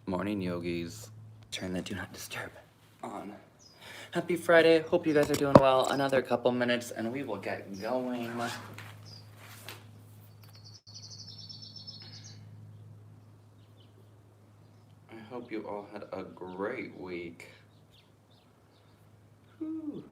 morning yogis. Turn the do not disturb on. Happy Friday. Hope you guys are doing well. Another couple minutes and we will get going. I hope you all had a great week. Whew.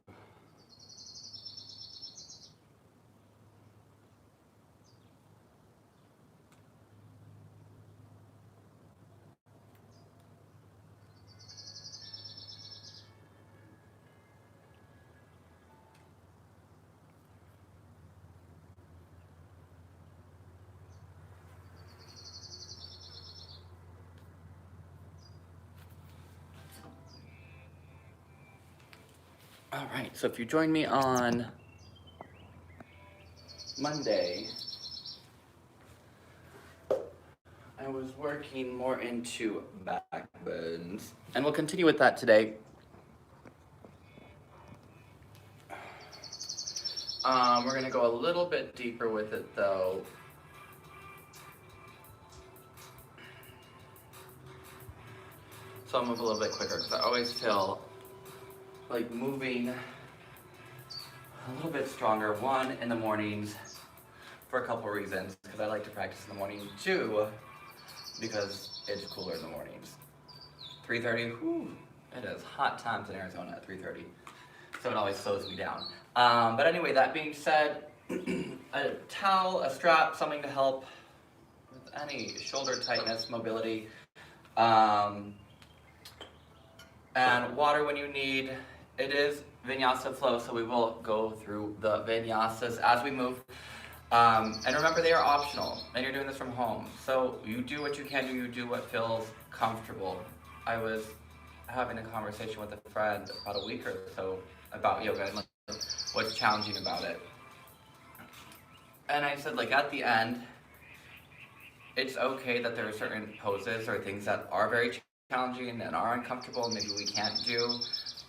All right, so if you join me on Monday, I was working more into back bends, and we'll continue with that today. We're gonna go a little bit deeper with it though. So I'll move a little bit quicker because I always feel like moving a little bit stronger. One, in the mornings for a couple reasons, because I like to practice in the morning. Two, because it's cooler in the mornings. 3:30, whew, it is hot times in Arizona at 3:30. So it always slows me down. But anyway, that being said, a towel, a strap, something to help with any shoulder tightness, mobility, and water when you need. It is vinyasa flow, so we will go through the vinyasas as we move. And remember, they are optional, and you're doing this from home. So you do what you can do, you do what feels comfortable. I was having a conversation with a friend about a week or so about yoga and like, what's challenging about it. And I said, like, at the end, it's okay that there are certain poses or things that are very challenging and are uncomfortable and maybe we can't do.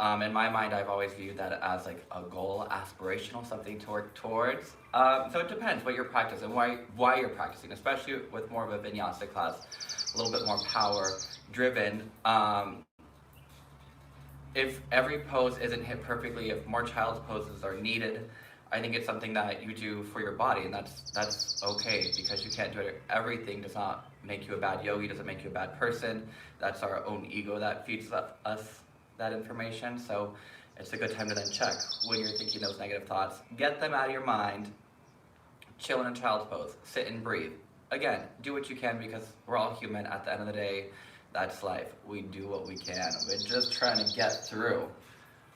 In my mind, I've always viewed that as like a goal, aspirational, something to work towards. So it depends what you're practicing, why you're practicing, especially with more of a vinyasa class, a little bit more power driven. If every pose isn't hit perfectly, if more child's poses are needed, I think it's something that you do for your body, and that's okay, because you can't do it. Everything does not make you a bad yogi, doesn't make you a bad person. That's our own ego that feeds us that information. So it's a good time to then check when you're thinking those negative thoughts. Get them out of your mind. Chill in a child's pose. Sit and breathe. Again, do what you can, because we're all human. At the end of the day, that's life. We do what we can. We're just trying to get through.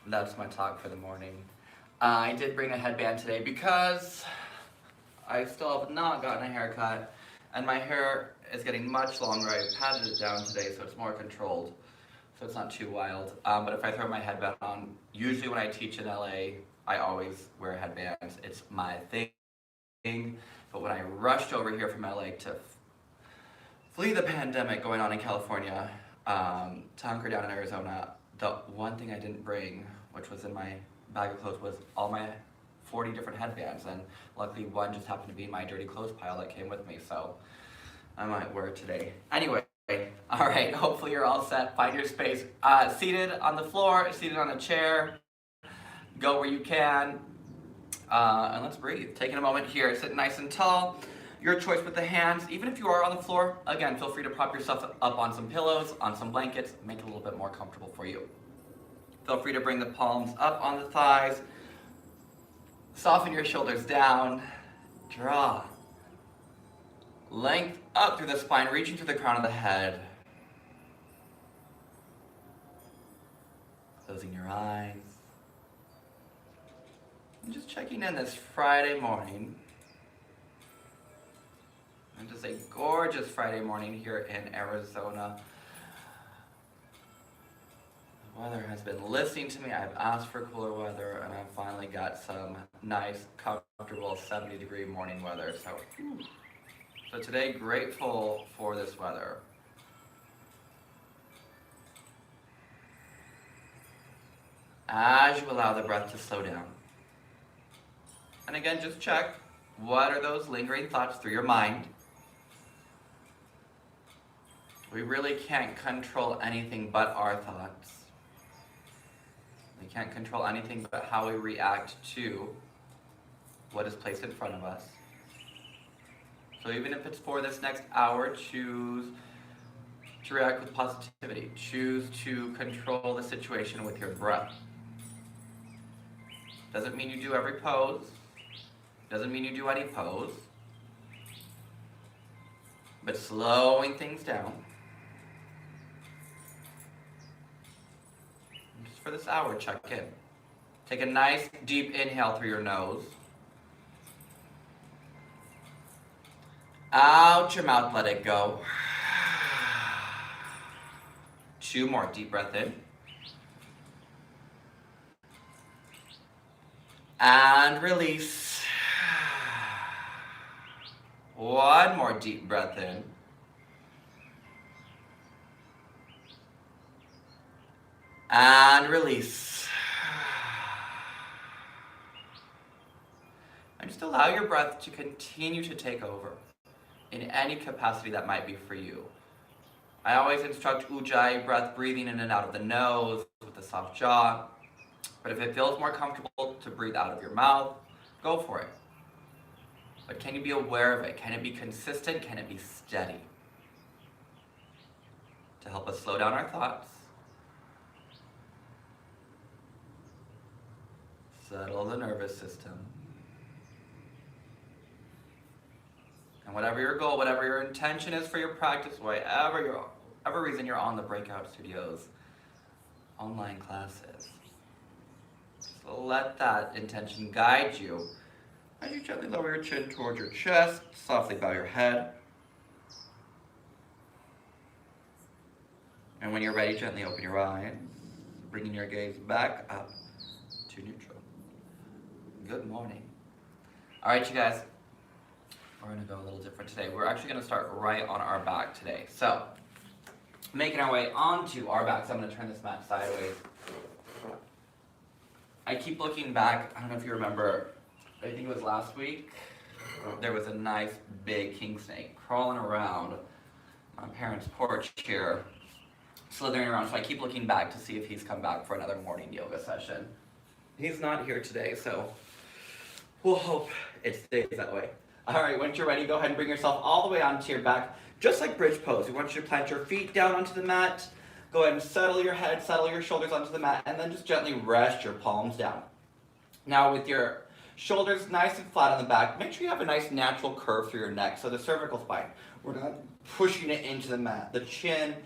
That's my talk for the morning. I did bring a headband today because I still have not gotten a haircut, and my hair is getting much longer. I patted it down today so it's more controlled, so it's not too wild. But if I throw my headband on, usually when I teach in LA, I always wear headbands. It's my thing. But when I rushed over here from LA to flee the pandemic going on in California, to hunker down in Arizona, the one thing I didn't bring, which was in my bag of clothes, was all my 40 different headbands, and luckily one just happened to be in my dirty clothes pile that came with me, so I might wear it today. Anyway, all right, hopefully you're all set. Find your space. Seated on the floor, seated on a chair, go where you can, and let's breathe. Taking a moment here, sit nice and tall. Your choice with the hands. Even if you are on the floor, again, feel free to prop yourself up on some pillows, on some blankets, make it a little bit more comfortable for you. Feel free to bring the palms up on the thighs. Soften your shoulders down. Draw. Length up through the spine, reaching through the crown of the head. Closing your eyes. And just checking in this Friday morning. And just a gorgeous Friday morning here in Arizona. The weather has been listening to me. I've asked for cooler weather, and I've finally got some nice, comfortable 70-degree morning weather. So today, grateful for this weather. As you allow the breath to slow down. And again, just check, what are those lingering thoughts through your mind? We really can't control anything but our thoughts. We can't control anything but how we react to what is placed in front of us. So even if it's for this next hour, choose to react with positivity. Choose to control the situation with your breath. Doesn't mean you do every pose. Doesn't mean you do any pose. But slowing things down. Just for this hour, check in. Take a nice deep inhale through your nose. Out your mouth, let it go. 2 more, deep breath in. And release. 1 more deep breath in. And release. And just allow your breath to continue to take over in any capacity that might be for you. I always instruct Ujjayi breath, breathing in and out of the nose with a soft jaw. But if it feels more comfortable to breathe out of your mouth, go for it. But can you be aware of it? Can it be consistent? Can it be steady? To help us slow down our thoughts. Settle the nervous system. And whatever your goal, whatever your intention is for your practice, whatever reason you're on the BreakOut Studios online classes, so let that intention guide you as you gently lower your chin towards your chest, softly bow your head. And when you're ready, gently open your eyes, bringing your gaze back up to neutral. Good morning. All right, you guys, we're gonna go a little different today. We're actually gonna start right on our back today. So, making our way onto our backs, I'm gonna turn this mat sideways. I keep looking back. I don't know if you remember, I think it was last week, there was a nice big king snake crawling around my parents' porch here, slithering around. So I keep looking back to see if he's come back for another morning yoga session. He's not here today, so we'll hope it stays that way. All right, once you're ready, go ahead and bring yourself all the way onto your back, just like bridge pose. We want you to plant your feet down onto the mat. Go ahead and settle your head, settle your shoulders onto the mat, and then just gently rest your palms down. Now with your shoulders nice and flat on the back, make sure you have a nice natural curve through your neck, so the cervical spine, we're not pushing it into the mat. The chin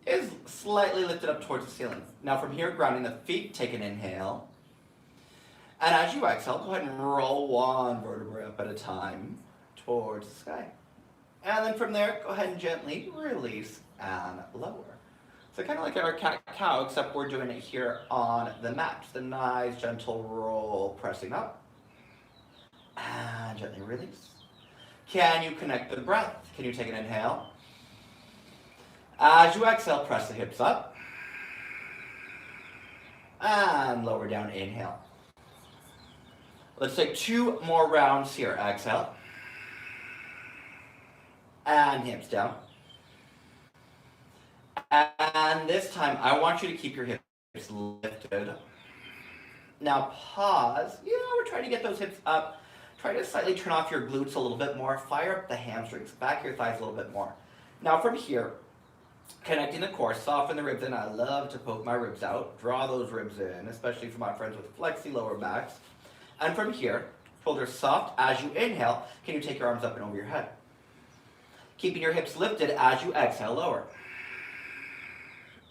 is slightly lifted up towards the ceiling. Now from here, grounding the feet, take an inhale. And as you exhale, go ahead and roll 1 vertebra up at a time towards the sky. And then from there, go ahead and gently release and lower. So kind of like our cat-cow, except we're doing it here on the mat. Just a nice gentle roll, pressing up. And gently release. Can you connect the breath? Can you take an inhale? As you exhale, press the hips up. And lower down, inhale. Let's take 2 more rounds here. Exhale. And hips down. And this time, I want you to keep your hips lifted. Now pause. We're trying to get those hips up. Try to slightly turn off your glutes a little bit more. Fire up the hamstrings, back your thighs a little bit more. Now from here, connecting the core, soften the ribs in. I love to poke my ribs out. Draw those ribs in, especially for my friends with flexy lower backs. And from here, shoulders soft. As you inhale, can you take your arms up and over your head? Keeping your hips lifted as you exhale, lower.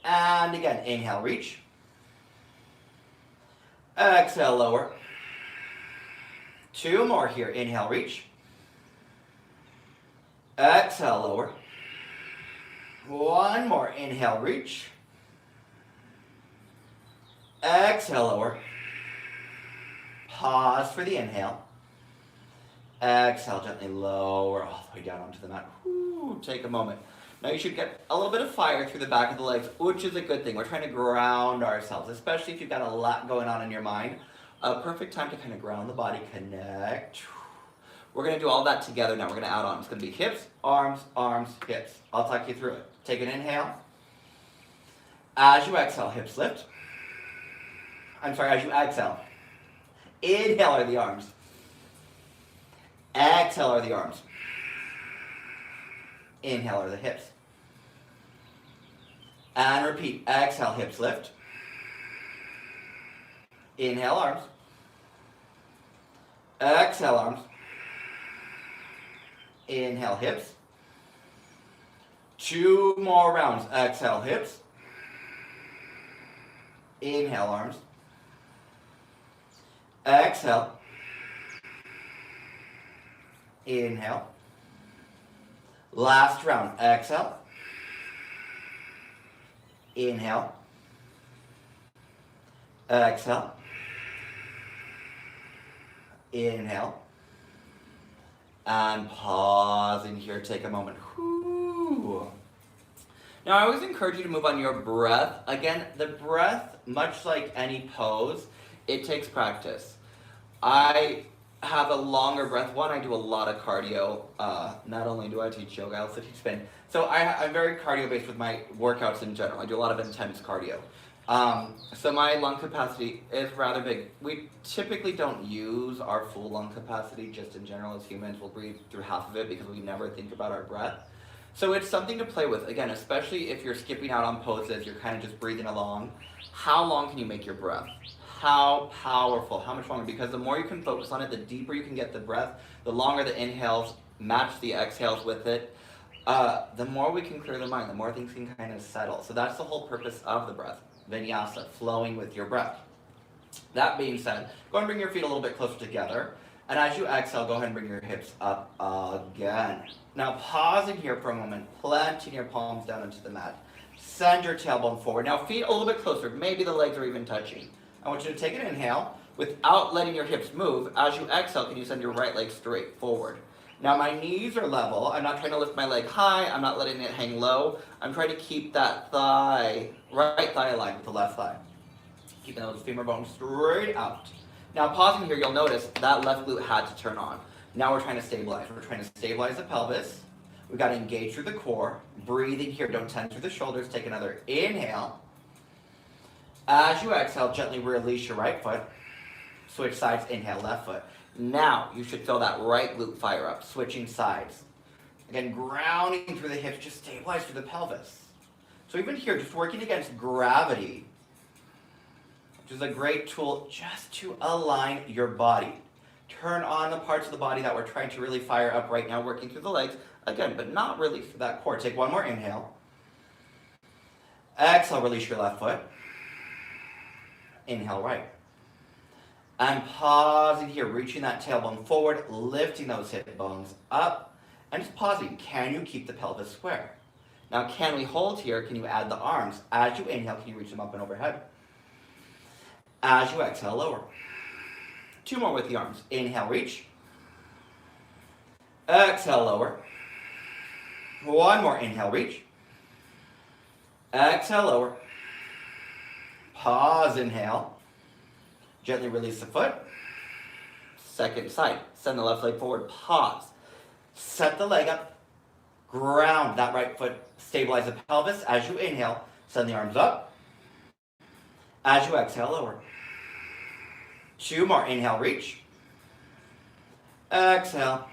And again, inhale, reach. Exhale, lower. 2 more here. Inhale, reach. Exhale, lower. 1 more. Inhale, reach. Exhale, lower. Pause for the inhale. Exhale, gently lower all the way down onto the mat. Take a moment. Now you should get a little bit of fire through the back of the legs, which is a good thing. We're trying to ground ourselves, especially if you've got a lot going on in your mind. A perfect time to kind of ground the body, connect We're going to do all that together now. We're going to add on. It's going to be hips, arms, hips. I'll talk you through it. Take an inhale. As you exhale, hips lift. I'm sorry, as you exhale. Inhale are the arms. Exhale are the arms. Inhale are the hips. And repeat. Exhale, hips lift. Inhale, arms. Exhale, arms. Inhale, hips. 2 more rounds. Exhale, hips. Inhale, arms. Exhale. Inhale. Last round. Exhale. Inhale. Exhale. Inhale. And pause in here. Take a moment. Whew. Now, I always encourage you to move on your breath. Again, the breath, much like any pose, it takes practice. I have a longer breath. One, I do a lot of cardio. Not only do I teach yoga, I also teach spin. So I'm very cardio-based with my workouts in general. I do a lot of intense cardio. So my lung capacity is rather big. We typically don't use our full lung capacity just in general as humans. We'll breathe through half of it because we never think about our breath. So it's something to play with. Again, especially if you're skipping out on poses, you're kind of just breathing along. How long can you make your breath? How powerful? How much longer? Because the more you can focus on it, the deeper you can get the breath, the longer the inhales match the exhales with it, the more we can clear the mind, the more things can kind of settle. So that's the whole purpose of the breath. Vinyasa, flowing with your breath. That being said, go ahead and bring your feet a little bit closer together. And as you exhale, go ahead and bring your hips up again. Now pausing here for a moment, planting your palms down into the mat. Send your tailbone forward. Now feet a little bit closer, maybe the legs are even touching. I want you to take an inhale without letting your hips move. As you exhale, can you send your right leg straight forward? Now my knees are level. I'm not trying to lift my leg high. I'm not letting it hang low. I'm trying to keep that thigh, right thigh aligned with the left thigh. Keeping those femur bones straight out. Now pausing here, you'll notice that left glute had to turn on. Now we're trying to stabilize. We're trying to stabilize the pelvis. We've got to engage through the core. Breathing here, don't tense through the shoulders. Take another inhale. As you exhale, gently release your right foot. Switch sides, inhale, left foot. Now you should feel that right glute fire up, switching sides. Again, grounding through the hips, just stabilize through the pelvis. So even here, just working against gravity, which is a great tool just to align your body. Turn on the parts of the body that we're trying to really fire up right now, working through the legs, again, but not really through that core. Take one more inhale. Exhale, release your left foot. Inhale, right. And pausing here, reaching that tailbone forward, lifting those hip bones up, and just pausing. Can you keep the pelvis square? Now, can we hold here? Can you add the arms? As you inhale, can you reach them up and overhead? As you exhale, lower. 2 more with the arms. Inhale, reach. Exhale, lower. 1 more, inhale, reach. Exhale, lower. Pause, inhale. Gently release the foot. Second side. Send the left leg forward. Pause. Set the leg up. Ground that right foot. Stabilize the pelvis. As you inhale, send the arms up. As you exhale, lower. 2 more. Inhale, reach. Exhale.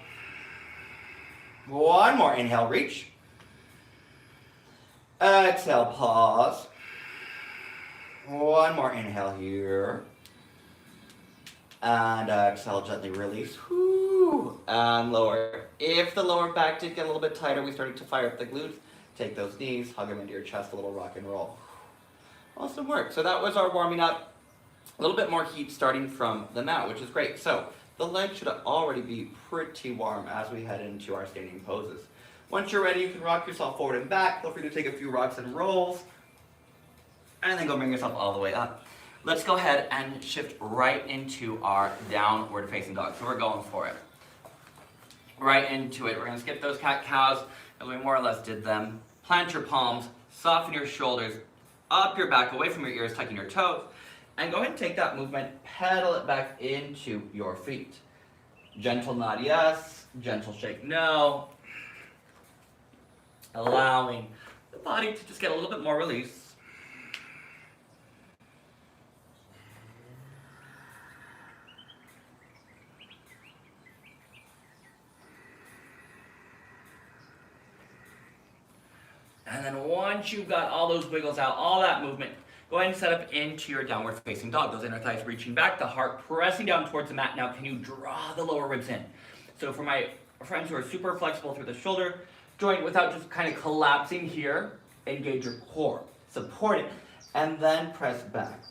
1 more. Inhale, reach. Exhale, pause. 1 more inhale here. And exhale, gently release. Whoo. And lower. If the lower back did get a little bit tighter, we started to fire up the glutes. Take those knees, hug them into your chest, a little rock and roll. Awesome work. So that was our warming up. A little bit more heat starting from the mat, which is great. So the legs should already be pretty warm as we head into our standing poses. Once you're ready, you can rock yourself forward and back. Feel free to take a few rocks and rolls. And then go bring yourself all the way up. Let's go ahead and shift right into our downward facing dog. So we're going for it. Right into it. We're going to skip those cat-cows as we more or less did them. Plant your palms, soften your shoulders, up your back, away from your ears, tucking your toes. And go ahead and take that movement, pedal it back into your feet. Gentle nod yes, gentle shake no. Allowing the body to just get a little bit more release. And then once you've got all those wiggles out, all that movement, go ahead and set up into your downward facing dog. Those inner thighs reaching back, the heart pressing down towards the mat. Now can you draw the lower ribs in? So for my friends who are super flexible through the shoulder joint without just kind of collapsing here, engage your core, support it, and then press back.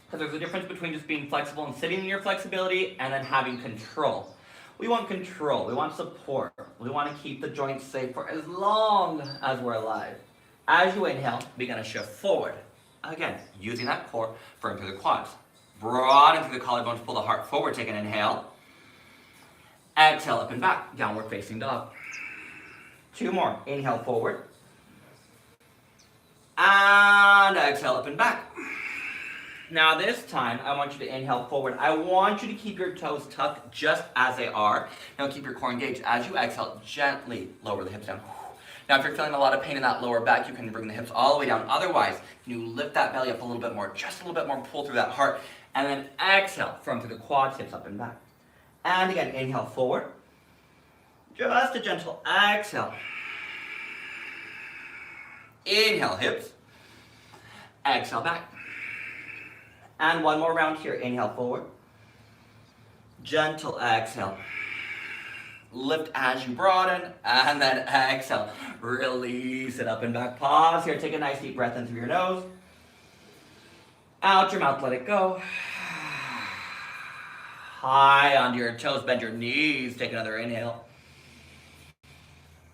Because there's a difference between just being flexible and sitting in your flexibility and then having control. We want control, we want support, we want to keep the joints safe for as long as we're alive. As you inhale, begin to shift forward. Again, using that core, firm through the quads. Broaden through the collarbones, pull the heart forward, take an inhale. Exhale, up and back, downward facing dog. 2 more, inhale forward. And exhale, up and back. Now this time, I want you to inhale forward. I want you to keep your toes tucked just as they are. Now keep your core engaged. As you exhale, gently lower the hips down. Now if you're feeling a lot of pain in that lower back, you can bring the hips all the way down. Otherwise, can you lift that belly up a little bit more, just a little bit more, pull through that heart. And then exhale, from through the quads, hips up and back. And again, inhale forward. Just a gentle exhale. Inhale, hips. Exhale, back. And one more round here. Inhale forward. Gentle exhale. Lift as you broaden. And then exhale. Release it up and back. Pause here. Take a nice deep breath in through your nose. Out your mouth. Let it go. High onto your toes. Bend your knees. Take another inhale.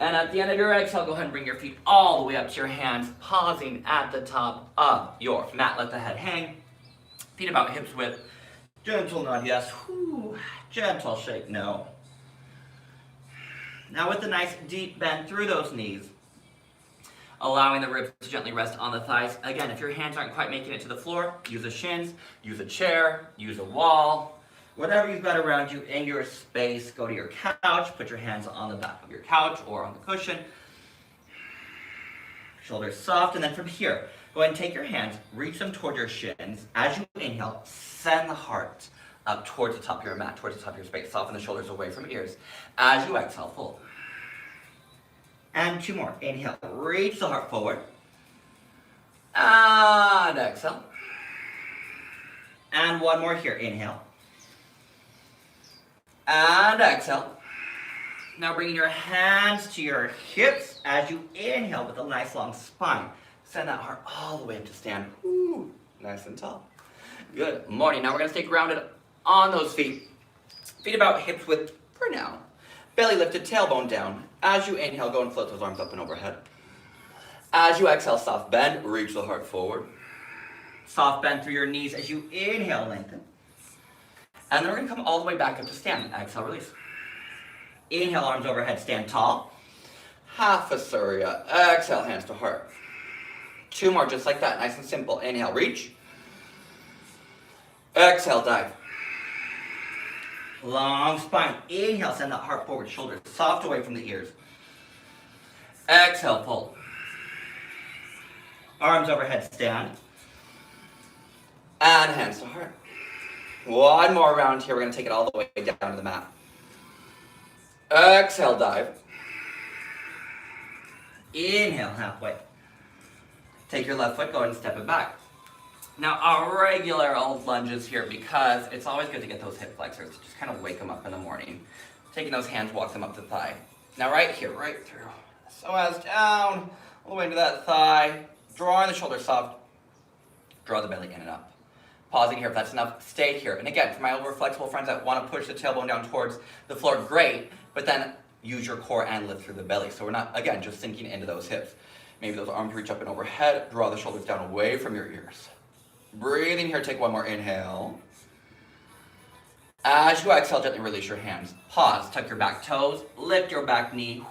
And at the end of your exhale, go ahead and bring your feet all the way up to your hands. Pausing at the top of your mat. Let the head hang. Feet about hips width. Gentle nod, yes. Whew. Gentle shake, no. Now with a nice deep bend through those knees, allowing the ribs to gently rest on the thighs. Again, if your hands aren't quite making it to the floor, use the shins, use a chair, use a wall. Whatever you've got around you in your space, go to your couch, put your hands on the back of your couch or on the cushion. Shoulders soft, and then from here, go ahead and take your hands, reach them toward your shins. As you inhale, send the heart up towards the top of your mat, towards the top of your space. Soften the shoulders away from ears. As you exhale, fold. And 2 more. Inhale, reach the heart forward. And exhale. And 1 more here. Inhale. And exhale. Now bringing your hands to your hips as you inhale with a nice long spine. Send that heart all the way up to stand. Woo, nice and tall. Good morning. Now we're going to stay grounded on those feet. Feet about hips width for now. Belly lifted, tailbone down. As you inhale, go and float those arms up and overhead. As you exhale, soft bend, reach the heart forward. Soft bend through your knees as you inhale, lengthen. And then we're going to come all the way back up to stand. Exhale, release. Inhale, arms overhead, stand tall. Half a surya. Exhale, hands to heart. 2 more, just like that, nice and simple. Inhale, reach. Exhale, dive. Long spine. Inhale, send that heart forward, shoulders soft away from the ears. Exhale, fold. Arms overhead, stand. And hands to heart. 1 more round here. We're going to take it all the way down to the mat. Exhale, dive. Inhale, halfway. Take your left foot, go ahead and step it back. Now, our regular old lunges here, because it's always good to get those hip flexors, just kind of wake them up in the morning. Taking those hands, walk them up the thigh. Now, right here, right through. So as down, all the way into that thigh. Drawing the shoulders soft. Draw the belly in and up. Pausing here, if that's enough, stay here. And again, for my over flexible friends that want to push the tailbone down towards the floor, great. But then use your core and lift through the belly. So we're not, again, just sinking into those hips. Maybe those arms reach up and overhead. Draw the shoulders down away from your ears. Breathing here, take 1 more inhale. As you exhale, gently release your hands. Pause, tuck your back toes, lift your back knee.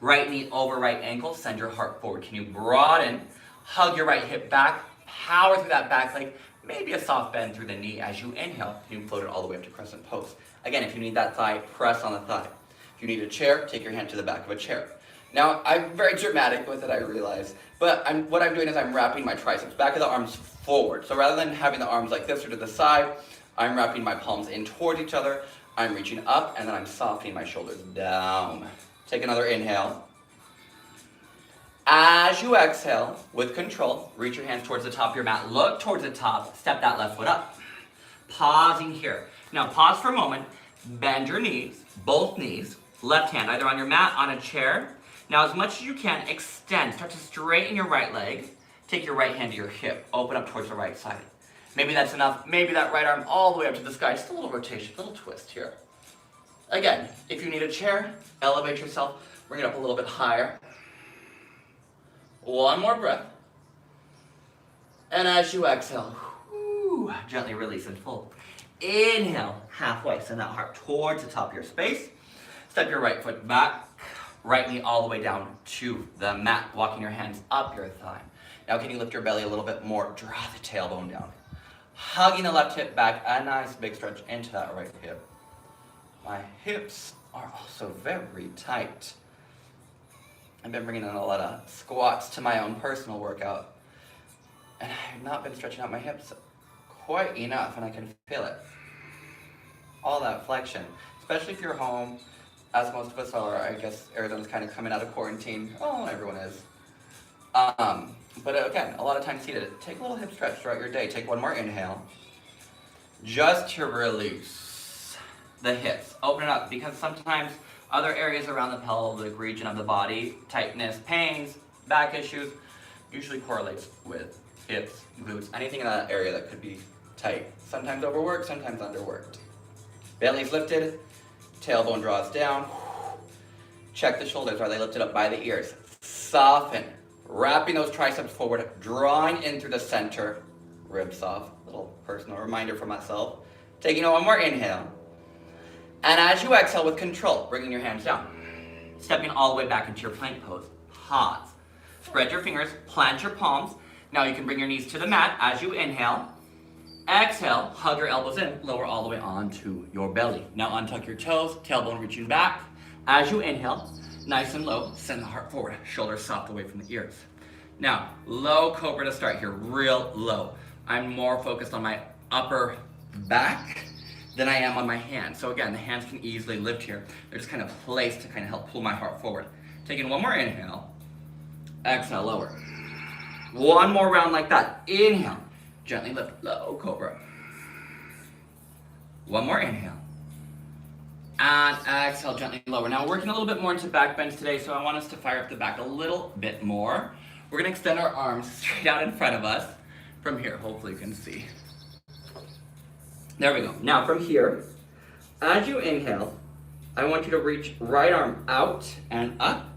Right knee over right ankle, send your heart forward. Can you broaden, hug your right hip back, power through that back leg, maybe a soft bend through the knee as you inhale. You float it all the way up to crescent pose. Again, if you need that thigh, press on the thigh. If you need a chair, take your hand to the back of a chair. Now, I'm very dramatic with it, I realize, but what I'm doing is I'm wrapping my triceps, back of the arms forward. So rather than having the arms like this or to the side, I'm wrapping my palms in towards each other. I'm reaching up, and then I'm softening my shoulders down. Take another inhale. As you exhale, with control, reach your hands towards the top of your mat. Look towards the top. Step that left foot up. Pausing here. Now pause for a moment. Bend your knees, both knees. Left hand either on your mat, on a chair. Now as much as you can, extend. Start to straighten your right leg. Take your right hand to your hip. Open up towards the right side. Maybe that's enough. Maybe that right arm all the way up to the sky. Just a little rotation, a little twist here. Again, if you need a chair, elevate yourself. Bring it up a little bit higher. One more breath. And as you exhale, gently release and fold. Inhale, halfway. Send that heart towards the top of your space. Step your right foot back. Right knee all the way down to the mat. Walking your hands up your thigh. Now can you lift your belly a little bit more? Draw the tailbone down. Hugging the left hip back. A nice big stretch into that right hip. My hips are also very tight. I've been bringing in a lot of squats to my own personal workout, and I've not been stretching out my hips quite enough, and I can feel it. All that flexion, especially if you're home, as most of us are. I guess Arizona's kind of coming out of quarantine. Oh, everyone is. But again, a lot of times seated. Take a little hip stretch throughout your day. Take one more inhale. Just to release the hips. Open it up, because sometimes other areas around the pelvic region of the body, tightness, pains, back issues, usually correlates with hips, glutes, anything in that area that could be tight. Sometimes overworked, sometimes underworked. Belly's lifted, tailbone draws down. Check the shoulders. Are they lifted up by the ears? Soften. Wrapping those triceps forward, drawing in through the center. Ribs soft. Little personal reminder for myself. Taking one more inhale. And as you exhale with control, bringing your hands down. Stepping all the way back into your plank pose. Pause. Spread your fingers, plant your palms. Now you can bring your knees to the mat as you inhale. Exhale, hug your elbows in, lower all the way onto your belly. Now untuck your toes, tailbone reaching back. As you inhale, nice and low, send the heart forward, shoulders soft away from the ears. Now, low cobra to start here, real low. I'm more focused on my upper back than I am on my hands. So again, the hands can easily lift here. They're just kind of placed to kind of help pull my heart forward. Taking one more inhale, exhale, lower. One more round like that. Inhale, gently lift, low cobra. One more inhale. And exhale, gently lower. Now we're working a little bit more into back bends today, so I want us to fire up the back a little bit more. We're gonna extend our arms straight out in front of us. From here, hopefully you can see. There we go. Now from here, as you inhale, I want you to reach right arm out and up,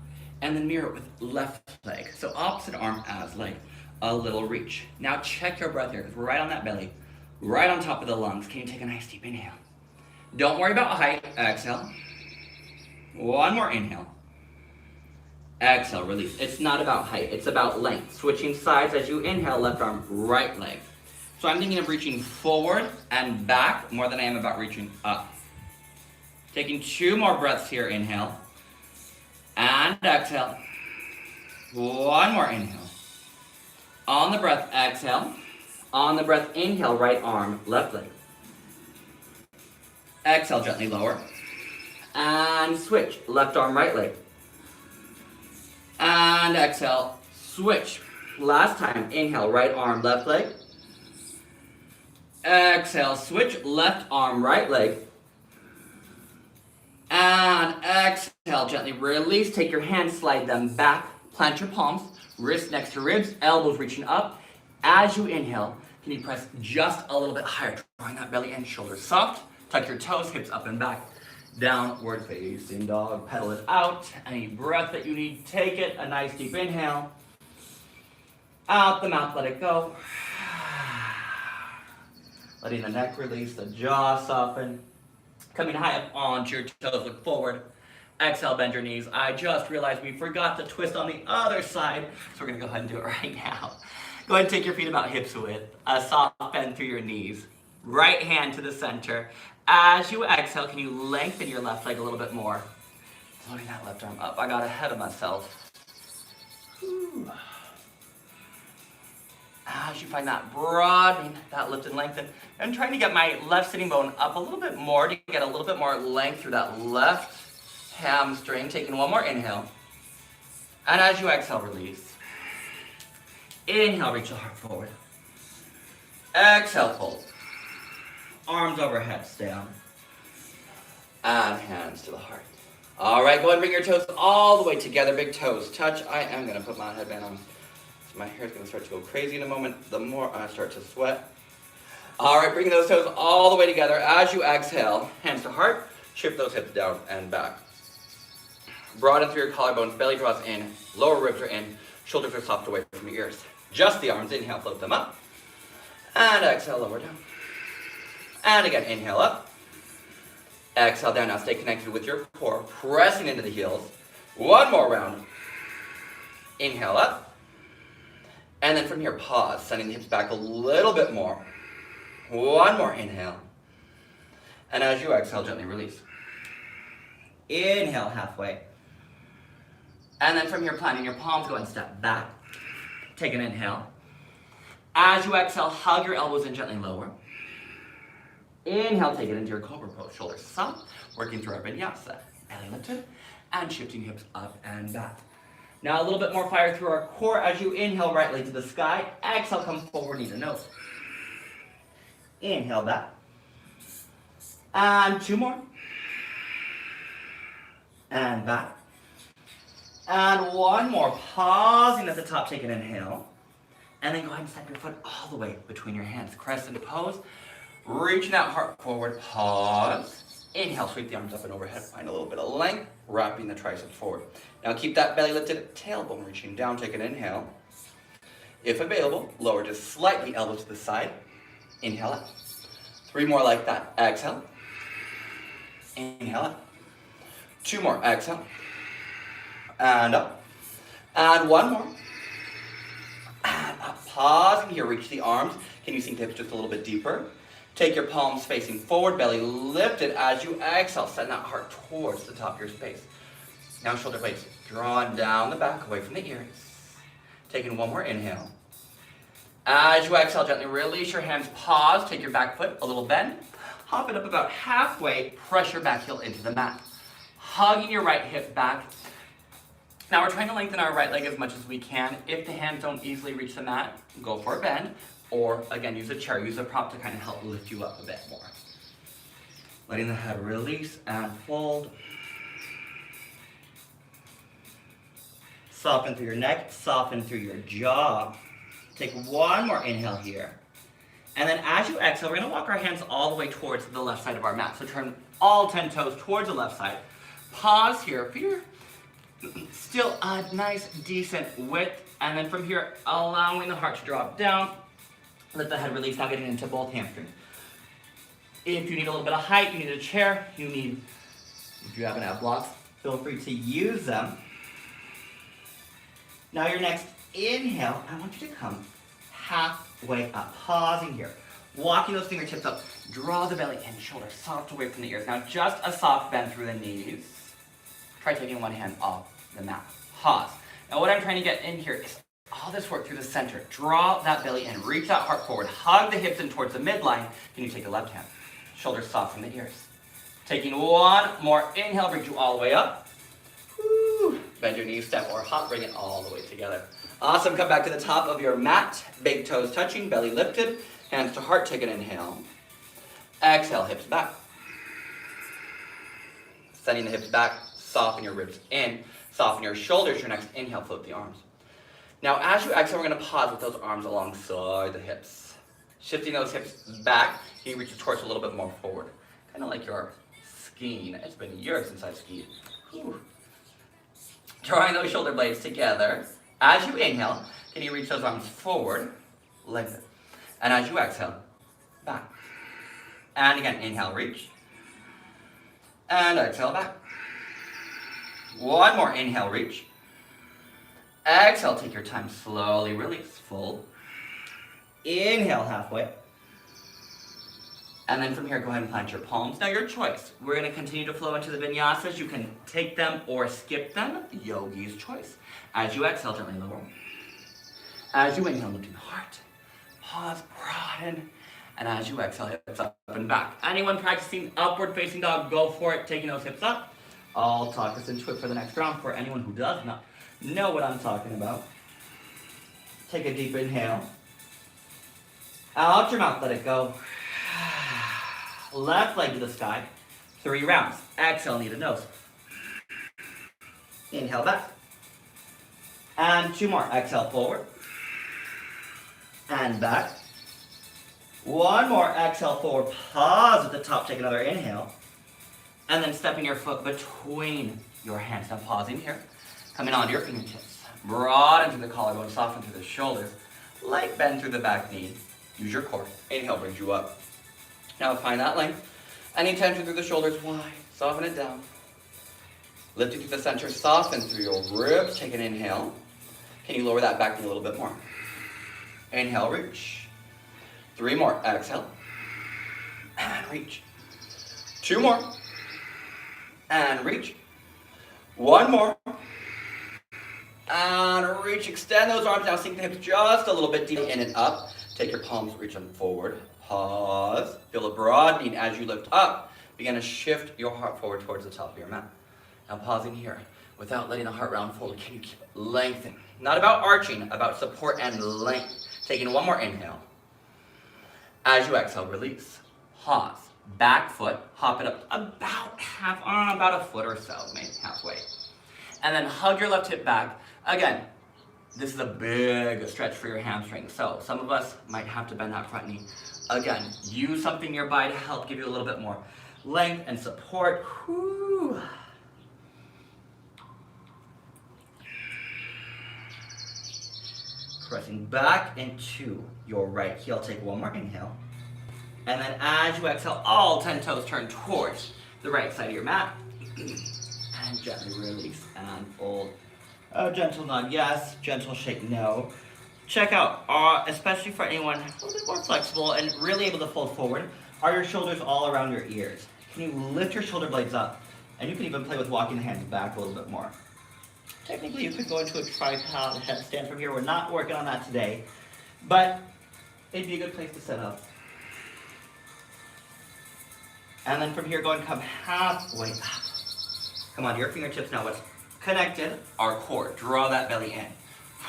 and then mirror it with left leg. So opposite arm as like a little reach. Now check your breath here, because we're right on that belly, right on top of the lungs. Can you take a nice deep inhale? Don't worry about height. Exhale. One more inhale. Exhale, release. It's not about height, it's about length. Switching sides as you inhale, left arm, right leg. So I'm thinking of reaching forward and back more than I am about reaching up. Taking 2 more breaths here, inhale. And exhale. One more inhale. On the breath, exhale. On the breath, inhale, right arm, left leg. Exhale, gently lower. And switch, left arm, right leg. And exhale, switch. Last time, inhale, right arm, left leg. Exhale, switch, left arm, right leg. And exhale, gently release. Take your hands, slide them back. Plant your palms, wrists next to ribs, elbows reaching up. As you inhale, can you press just a little bit higher, drawing that belly in, shoulders soft. Tuck your toes, hips up and back. Downward facing dog, pedal it out. Any breath that you need, take it. A nice deep inhale. Out the mouth, let it go. Letting the neck release, the jaw soften. Coming high up onto your toes, look forward. Exhale, bend your knees. I just realized we forgot to twist on the other side, so we're gonna go ahead and do it right now. Go ahead and take your feet about hips width. A soft bend through your knees. Right hand to the center. As you exhale, can you lengthen your left leg a little bit more? Floating that left arm up. I got ahead of myself. Whew. As you find that broadening, that lift and lengthen, I'm trying to get my left sitting bone up a little bit more to get a little bit more length through that left hamstring. Taking one more inhale. And as you exhale, release. Inhale, reach the heart forward. Exhale, fold. Arms overhead, stay on. And hands to the heart. All right, go ahead and bring your toes all the way together. Big toes touch. I am going to put my headband on. So my hair is going to start to go crazy in a moment. The more I start to sweat. All right, bring those toes all the way together. As you exhale, hands to heart. Shift those hips down and back. Broaden through your collarbones. Belly draws in. Lower ribs are in. Shoulders are soft away from your ears. Just the arms. Inhale, float them up. And exhale, lower down. And again, inhale up. Exhale down. Now stay connected with your core, pressing into the heels. One more round. Inhale up. And then from here, pause, sending the hips back a little bit more. One more inhale. And as you exhale, gently release. Inhale halfway. And then from here, planting your palms, go ahead and step back. Take an inhale. As you exhale, hug your elbows in, gently lower. Inhale, take it into your cobra pose. Shoulders soft, working through our vinyasa. Belly lifted, and shifting hips up and back. Now a little bit more fire through our core as you inhale, right leg to the sky. Exhale, come forward, knee to nose. Inhale back. And two more. And back. And one more. Pausing at the top, take an inhale. And then go ahead and step your foot all the way between your hands. Crescent pose. Reaching that heart forward, pause. Inhale, sweep the arms up and overhead. Find a little bit of length, wrapping the triceps forward. Now keep that belly lifted, tailbone reaching down. Take an inhale. If available, lower just slightly, elbows to the side. Inhale up. Three more like that. Exhale. Inhale up. Two more. Exhale. And up. And one more. And up. Pausing here, reach the arms. Can you sink the hips just a little bit deeper? Take your palms facing forward, belly lifted as you exhale. Send that heart towards the top of your space. Now shoulder blades drawn down the back, away from the ears. Taking one more inhale. As you exhale, gently release your hands. Pause, take your back foot, a little bend. Hop it up about halfway, press your back heel into the mat. Hugging your right hip back. Now we're trying to lengthen our right leg as much as we can. If the hands don't easily reach the mat, go for a bend. Or, again, use a chair, use a prop to kind of help lift you up a bit more. Letting the head release and fold. Soften through your neck, soften through your jaw. Take one more inhale here. And then as you exhale, we're going to walk our hands all the way towards the left side of our mat. So turn all 10 toes towards the left side. Pause here. Feet are still a nice, decent width. And then from here, allowing the heart to drop down. Let the head release, now getting into both hamstrings. If you need a little bit of height, you need a chair, if you happen to have blocks, feel free to use them. Now your next inhale, I want you to come halfway up, pausing here. Walking those fingertips up, draw the belly in, shoulders soft away from the ears. Now just a soft bend through the knees. Try taking one hand off the mat. Pause. Now what I'm trying to get in here is all this work through the center. Draw that belly in, reach that heart forward, hug the hips in towards the midline. Can you take the left hand? Shoulders soft from the ears. Taking one more inhale, bring you all the way up. Woo. Bend your knees, step or hop, bring it all the way together. Awesome, come back to the top of your mat. Big toes touching, belly lifted, hands to heart, take an inhale. Exhale, hips back. Sending the hips back, soften your ribs in, soften your shoulders. Your next inhale, float the arms. Now as you exhale, we're going to pause with those arms alongside the hips. Shifting those hips back, you reach the torso a little bit more forward. Kind of like you're skiing. It's been years since I've skied. Whew. Drawing those shoulder blades together. As you inhale, can you reach those arms forward, lengthen. And as you exhale, back. And again, inhale, reach. And exhale, back. One more inhale, reach. Exhale, take your time, slowly release, fold. Inhale halfway. And then from here, go ahead and plant your palms. Now, your choice. We're going to continue to flow into the vinyasas. You can take them or skip them. Yogi's choice. As you exhale, gently lower. As you inhale, lifting the heart. Pause, broaden. And as you exhale, hips up and back. Anyone practicing upward facing dog, go for it. Taking those hips up. I'll talk us into it for the next round. For anyone who does not know what I'm talking about, take a deep inhale. Out your mouth, let it go. Left leg to the sky. 3 rounds. Exhale, knee to nose. Inhale back. And 2 more. Exhale forward. And back. 1 more. Exhale forward. Pause at the top. Take another inhale. And then stepping your foot between your hands. Now pausing here. Coming onto your fingertips. Broaden through the collarbone. Soften through the shoulders. Light bend through the back knee. Use your core. Inhale brings you up. Now find that length. Any tension through the shoulders wide. Soften it down. Lifting through the center. Soften through your ribs. Take an inhale. Can you lower that back a little bit more? Inhale, reach. 3 more. Exhale. And reach. 2 more. And reach. 1 more. And reach. Extend those arms. Now sink the hips just a little bit deep in and up. Take your palms, reach them forward. Pause. Feel a broadening as you lift up. Begin to shift your heart forward towards the top of your mat. Now pausing here. Without letting the heart round forward, can you keep lengthening? Not about arching, about support and length. Taking 1 more inhale. As you exhale, release. Pause. Back foot. Hop it up about a foot or so, maybe halfway. And then hug your left hip back. Again, this is a big stretch for your hamstrings. So some of us might have to bend that front knee. Again, use something nearby to help give you a little bit more length and support. Whew. Pressing back into your right heel. Take 1 more inhale. And then as you exhale, all 10 toes turn towards the right side of your mat. And gently release and fold. A gentle nod, yes. Gentle shake, no. Check out, especially for anyone a little bit more flexible and really able to fold forward, are your shoulders all around your ears. Can you lift your shoulder blades up? And you can even play with walking the hands back a little bit more. Technically, you could go into a tripod headstand from here. We're not working on that today, but it'd be a good place to set up. And then from here, go and come halfway up. Come on to your fingertips now. What's connected? Our core. Draw that belly in.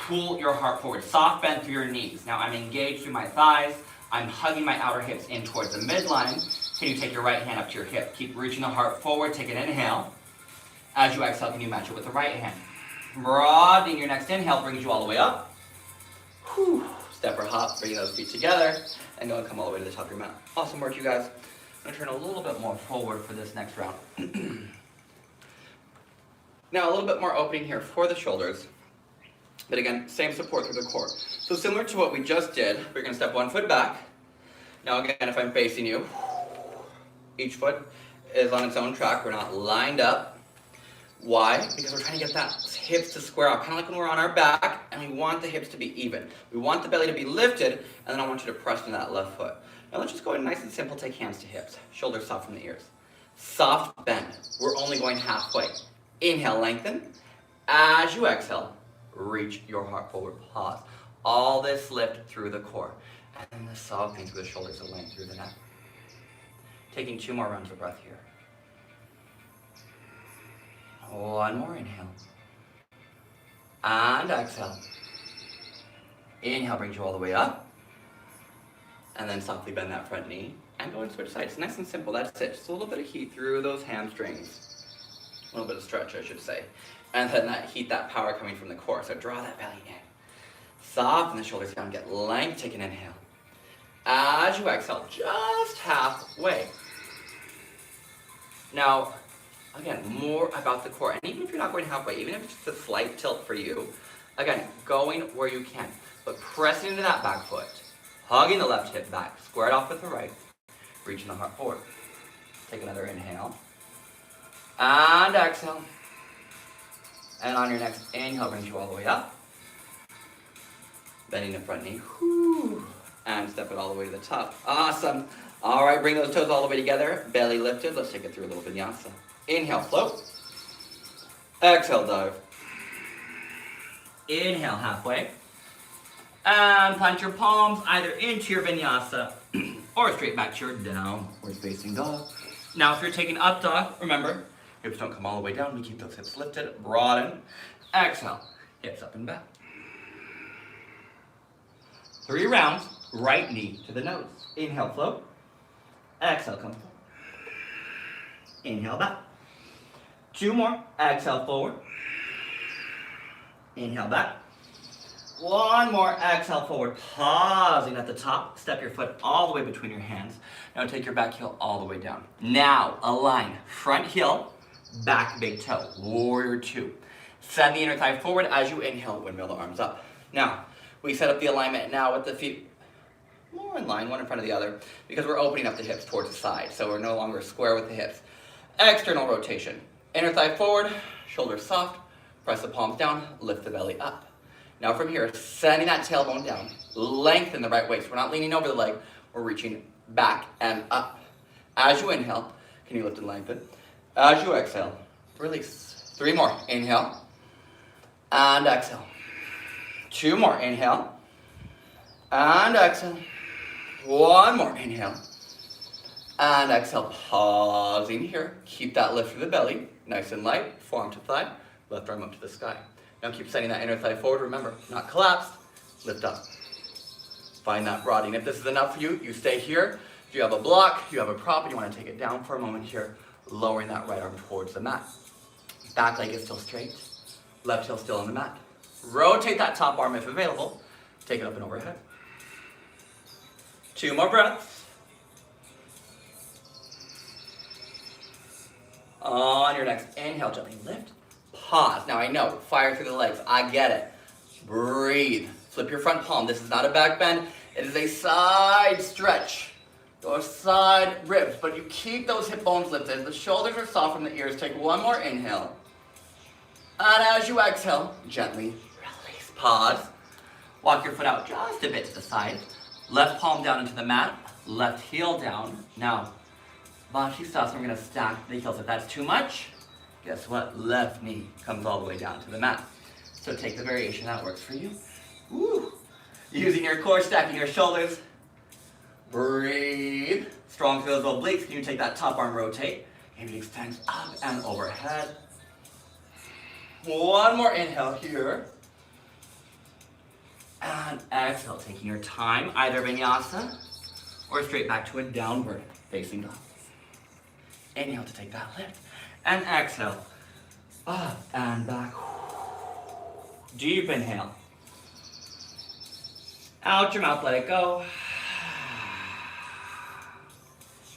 Pull your heart forward. Soft bend through your knees. Now I'm engaged through my thighs. I'm hugging my outer hips in towards the midline. Can you take your right hand up to your hip? Keep reaching the heart forward. Take an inhale. As you exhale, can you match it with the right hand? Broadening your next inhale brings you all the way up. Whew. Step or hop, bringing those feet together, and go and come all the way to the top of your mat. Awesome work, you guys. I'm going to turn a little bit more forward for this next round. Now, a little bit more opening here for the shoulders. But again, same support through the core. So similar to what we just did, we're going to step 1 foot back. Now again, if I'm facing you, each foot is on its own track. We're not lined up. Why? Because we're trying to get that hips to square out, kind of like when we're on our back, and we want the hips to be even. We want the belly to be lifted, and then I want you to press into that left foot. Now let's just go in nice and simple. Take hands to hips, shoulders soft from the ears. Soft bend. We're only going halfway. Inhale, lengthen. As you exhale, reach your heart forward. Pause. All this lift through the core. And then the softening through the shoulders and length through the neck. Taking 2 more rounds of breath here. 1 more inhale. And exhale. Inhale brings you all the way up. And then softly bend that front knee. And go and switch sides. Nice and simple. That's it. Just a little bit of heat through those hamstrings. A little bit of stretch, I should say. And then that heat, that power coming from the core. So draw that belly in. Soften the shoulders down. Get length. Take an inhale. As you exhale, just halfway. Now, again, more about the core. And even if you're not going halfway, even if it's just a slight tilt for you, again, going where you can. But pressing into that back foot. Hugging the left hip back. Square it off with the right. Reaching the heart forward. Take another inhale. And exhale. And on your next inhale, brings you all the way up. Bending the front knee. Whew. and step it all the way to the top. Awesome. All right, bring those toes all the way together, belly lifted. Let's take it through a little vinyasa. Inhale, float. Exhale, dive. Inhale, halfway. And plant your palms either into your vinyasa or straight back to your downward facing dog. Now, if you're taking up dog, remember, hips don't come all the way down. We keep those hips lifted, broaden. Exhale, hips up and back. 3 rounds, right knee to the nose. Inhale, float. Exhale, come forward. Inhale, back. 2 more. Exhale, forward. Inhale, back. 1 more. Exhale, forward. Pausing at the top. Step your foot all the way between your hands. Now take your back heel all the way down. Now, align. Front heel, back big toe. Warrior 2. Send the inner thigh forward as you inhale. Windmill the arms up. Now, we set up the alignment now with the feet more in line, one in front of the other, because we're opening up the hips towards the side, so we're no longer square with the hips. External rotation. Inner thigh forward, shoulders soft, press the palms down, lift the belly up. Now from here, sending that tailbone down, lengthen the right waist. We're not leaning over the leg, we're reaching back and up. As you inhale, can you lift and lengthen? As you exhale, release. 3 more. Inhale and exhale. 2 more. Inhale and exhale. 1 more. Inhale and exhale. Pausing here. Keep that lift through the belly. Nice and light. Forearm to thigh. Left arm up to the sky. Now keep sending that inner thigh forward. Remember, not collapsed. Lift up. Find that broadening. If this is enough for you, you stay here. If you have a block, you have a prop, and you want to take it down for a moment here, lowering that right arm towards the mat. Back leg is still straight. Left heel still on the mat. Rotate that top arm if available. Take it up and overhead. 2 more breaths. On your next inhale, gently lift. Pause. Now I know, fire through the legs. I get it. Breathe. Flip your front palm. This is not a back bend. It is a side stretch. Those side ribs. But you keep those hip bones lifted. The shoulders are soft from the ears. Take 1 more inhale. And as you exhale, gently release. Pause. Walk your foot out just a bit to the side. Left palm down into the mat. Left heel down. Now, Bhakshisthasana, we're going to stack the heels. If that's too much, guess what? Left knee comes all the way down to the mat. So take the variation that works for you. Woo. Using your core, stacking your shoulders. Breathe. Strong through those obliques. Can you take that top arm, rotate? Maybe it extends up and overhead. 1 more inhale here. And exhale, taking your time, either vinyasa or straight back to a downward facing dog. Inhale to take that lift. And exhale, up and back. Deep inhale. Out your mouth, let it go.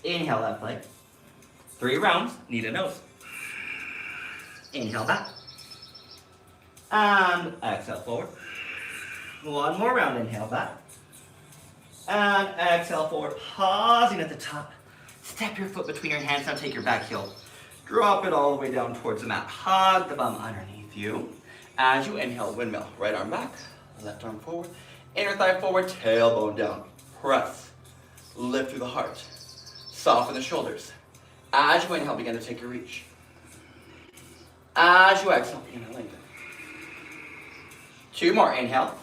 Inhale, left leg. 3 rounds, knee to nose. Inhale back. And exhale forward. 1 more round, inhale back. And exhale forward, pausing at the top. Step your foot between your hands, now take your back heel. Drop it all the way down towards the mat. Hug the bum underneath you. As you inhale, windmill. Right arm back, left arm forward. Inner thigh forward, tailbone down. Press. Lift through the heart. Soften the shoulders. As you inhale, begin to take your reach. As you exhale, begin to lengthen. 2 more, inhale.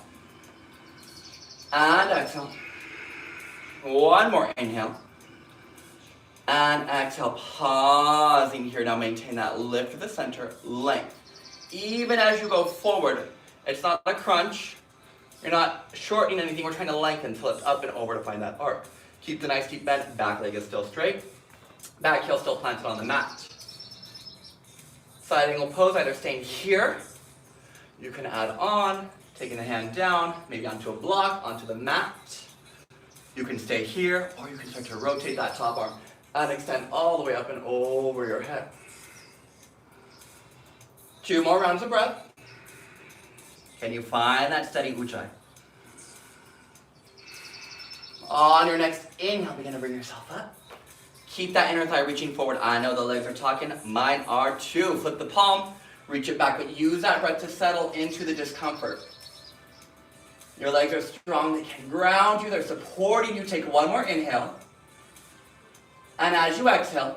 And exhale. 1 more, inhale. And exhale, pausing here. Now maintain that lift to the center, length. Even as you go forward, it's not a crunch. You're not shortening anything. We're trying to lengthen, flip up and over to find that arc. Keep the nice deep bend. Back leg is still straight. Back heel still planted on the mat. Side angle pose, either staying here. You can add on, taking the hand down, maybe onto a block, onto the mat. You can stay here, or you can start to rotate that top arm and extend all the way up and over your head. 2 more rounds of breath. Can you find that steady ujjayi? On your next inhale, begin to bring yourself up. Keep that inner thigh reaching forward. I know the legs are talking. Mine are too. Flip the palm, reach it back, but use that breath to settle into the discomfort. Your legs are strong, they can ground you, they're supporting you. Take one more inhale. And as you exhale,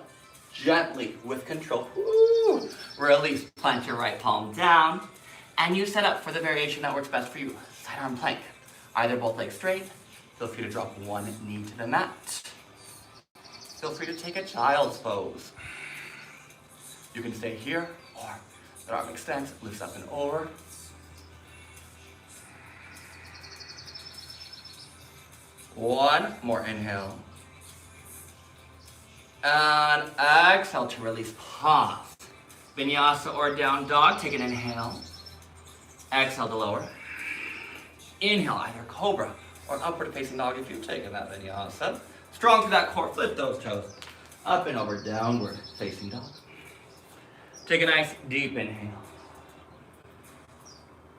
gently, with control, release, plant your right palm down, and you set up for the variation that works best for you. Side arm plank. Either both legs straight, feel free to drop one knee to the mat. Feel free to take a child's pose. You can stay here, or the arm extends, lifts up and over. One more inhale. And exhale to release, pause. Vinyasa or down dog, take an inhale. Exhale to lower. Inhale, either cobra or upward facing dog if you've taken that vinyasa. Strong through that core, flip those toes. Up and over, downward facing dog. Take a nice deep inhale.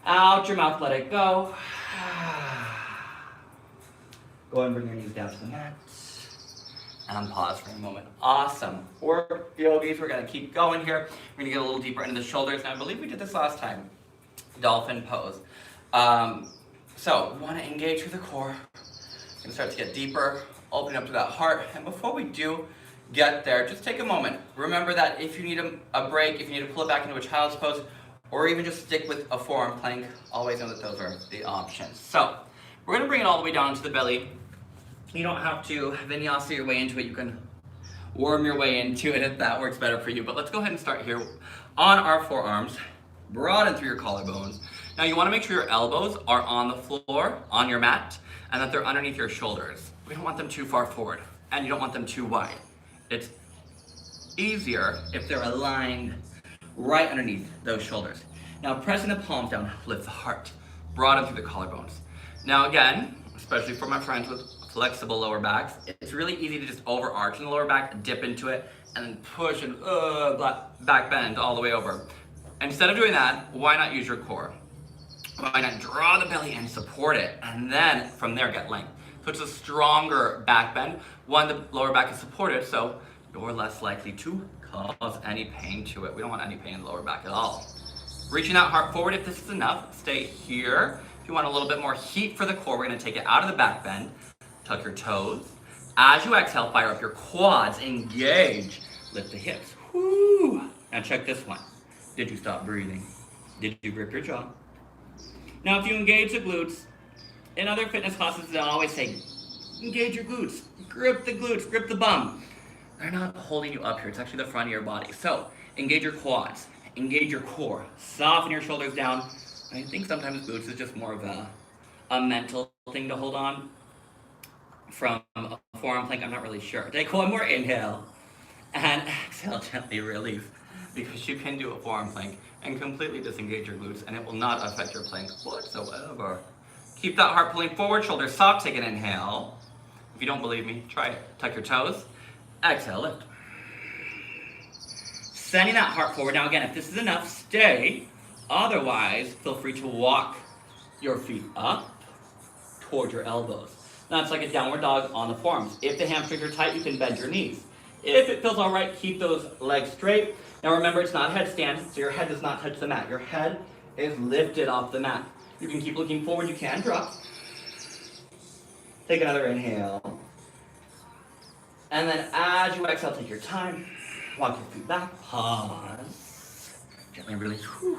Out your mouth, let it go. Go ahead and bring your knees down to the mat. And pause for a moment. Awesome work, yogis. We're going to keep going here. We're going to get a little deeper into the shoulders. Now, I believe we did this last time. Dolphin pose. So, we want to engage through the core. We're going to start to get deeper, open up to that heart. And before we do get there, just take a moment. Remember that if you need a break, if you need to pull it back into a child's pose, or even just stick with a forearm plank, always know that those are the options. So, we're going to bring it all the way down to the belly. You don't have to vinyasa your way into it. You can worm your way into it if that works better for you. But let's go ahead and start here on our forearms. Broaden through your collarbones. Now you want to make sure your elbows are on the floor, on your mat, and that they're underneath your shoulders. We don't want them too far forward, and you don't want them too wide. It's easier if they're aligned right underneath those shoulders. Now pressing the palms down, lift the heart. Broaden through the collarbones. Now again, especially for my friends with flexible lower backs, it's really easy to just overarch in the lower back, dip into it, and then push and back bend all the way over. Instead of doing that, why not use your core? Why not draw the belly and support it, and then from there get length. So it's a stronger back bend. One, the lower back is supported, so you're less likely to cause any pain to it. We don't want any pain in the lower back at all. Reaching that heart forward if this is enough, stay here. If you want a little bit more heat for the core, we're gonna take it out of the back bend. Tuck your toes. As you exhale, fire up your quads, engage. Lift the hips. Woo. Now check this one. Did you stop breathing? Did you grip your jaw? Now if you engage the glutes, in other fitness classes they'll always say, engage your glutes, grip the bum. They're not holding you up here, it's actually the front of your body. So engage your quads, engage your core, soften your shoulders down. I think sometimes glutes is just more of a mental thing to hold on. From a forearm plank, I'm not really sure. Take one more inhale and exhale, gently release, because you can do a forearm plank and completely disengage your glutes and it will not affect your plank whatsoever. Keep that heart pulling forward, shoulders soft, take an inhale. If you don't believe me, try it. Tuck your toes, exhale, lift. Sending that heart forward. Now again, if this is enough, stay. Otherwise, feel free to walk your feet up toward your elbows. Now it's like a downward dog on the forearms. If the hamstrings are tight, you can bend your knees. If it feels all right, keep those legs straight. Now remember, it's not a headstand, so your head does not touch the mat. Your head is lifted off the mat. You can keep looking forward, you can drop. Take another inhale. And then as you exhale, take your time. Walk your feet back, pause. Gently release. Whew.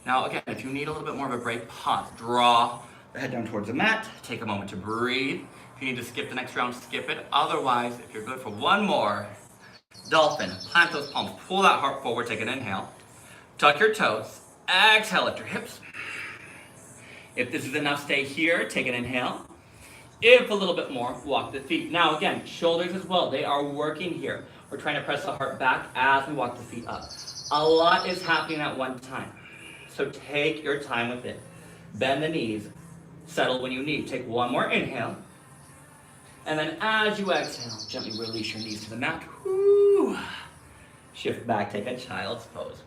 Now again, if you need a little bit more of a break, pause. Draw the head down towards the mat. Take a moment to breathe. If you need to skip the next round, skip it. Otherwise, if you're good for one more, dolphin. Plant those palms. Pull that heart forward. Take an inhale. Tuck your toes. Exhale, lift your hips. If this is enough, stay here. Take an inhale. If a little bit more, walk the feet. Now again, shoulders as well. They are working here. We're trying to press the heart back as we walk the feet up. A lot is happening at one time. So take your time with it. Bend the knees. Settle when you need. Take one more inhale. And then as you exhale, gently release your knees to the mat. Woo. Shift back, take a child's pose.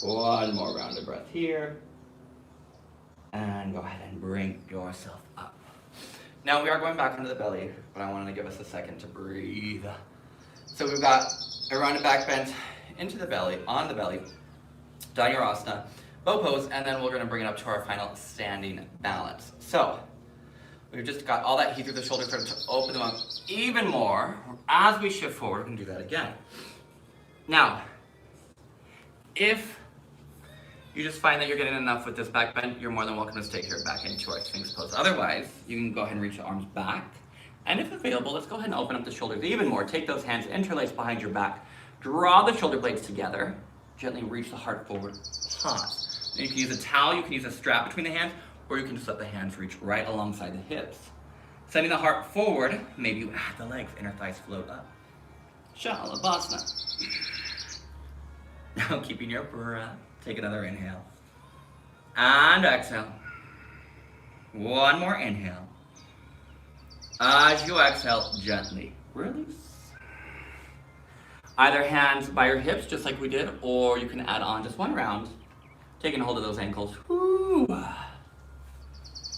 One more round of breath here. And go ahead and bring yourself up. Now we are going back into the belly, but I wanted to give us a second to breathe. So we've got a rounded back bend into the belly, on the belly. Dhanurasana, bow pose, and then we're going to bring it up to our final standing balance. So, we've just got all that heat through the shoulders, starting to open them up even more. As we shift forward, we can do that again. Now, if you just find that you're getting enough with this back bend, you're more than welcome to stay here back into our Sphinx pose. Otherwise, you can go ahead and reach your arms back. And if available, let's go ahead and open up the shoulders even more. Take those hands, interlace behind your back. Draw the shoulder blades together. Gently reach the heart forward. Pause. Now you can use a towel, you can use a strap between the hands, or you can just let the hands reach right alongside the hips. Sending the heart forward, maybe you add the legs, inner thighs float up. Shalabhasana. Now keeping your breath, take another inhale. And exhale. One more inhale. As you exhale, gently release. Either hands by your hips, just like we did, or you can add on just one round, taking hold of those ankles. Woo.